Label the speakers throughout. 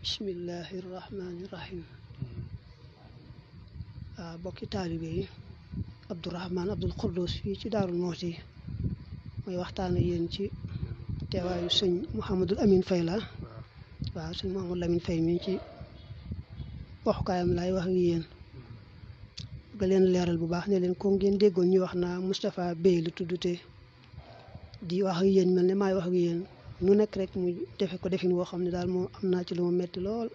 Speaker 1: bismillahi rahmaani rahim. Bokki taalibe yi, Abdourahman Abdul Xuddus fii ci Daarul Muxti mooy waxtaan ak yéen ci teewaayu sëñ Mouhamadul Amin Fay la. waaw sëñ Mouhamadul Amin Fay mi ci waxukaayam laay wax ak yéen ba leen leeral bu baax ne leen ko ngeen déggoon ñu wax naa Moustapha Bey la tudd te di wax ak yéen mel ne maay wax ak yéen nu nekk rek mu defe ko defin woo xam ne daal moom am naa ci lu ma metti lool.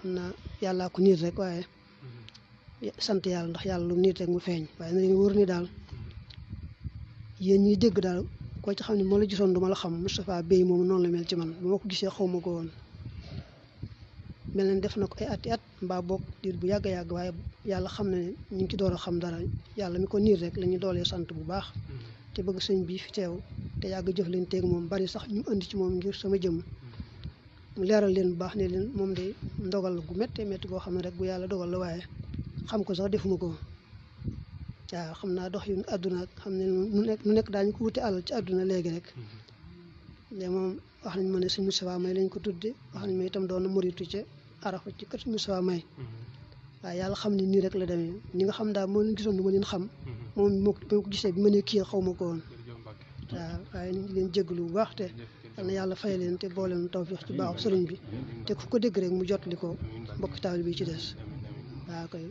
Speaker 1: xam naa yàllaa ko niit rek waaye sant yàlla ndax yàlla lu niit rek mu feeñ waaye na leen wóor ni daal yéen ñuy dégg daal koo ci xam ne moo la gisoon du ma la xam. Moustapha Bey moom noonu la mel ci man bu ma ko gisee xaw ma ko woon. mel na def na ko ay ati at mbaa boog diir bu yàgg yàgg waaye yàlla xam na ne ñu ngi ci door a xam dara yàlla mi ko niir rek la ñu doolee sant bu baax te bëgg sëñ bii fi teew te yàgg jëf leen teeg moom bari sax ñu andi ci moom ngir sama jëm mu leeral leen bu baax ne leen moom de ndogal gu méttee métti goo xam ne rek bu yàlla dogal la waaye xam ko sax defuma ko. waaw xam naa dox yu àdduna xam ne nu nekk daañu ko wuti alal ci àdduna léegi rek mais moom wax nañ ma ne sëñ Moustapha May lañ ko tudde wax nañ ma itam doon na moritu ca Arafa ci kër sëñ Moustapha May. waaye yàlla xam ne nii rek la demee ñi nga xam daal moo leen gisoon du ma leen xam moom moo ko gisee bi ma ne kii xaw ma ko woon. waaw waaye ñu ngi leen jégalu bu baax te yal na yàlla fay leen te boole leen tawfiix ci baaxu sëriñ bi te ku ko dégg rek mu jot li ko mbokk taal bi ci des waaw koy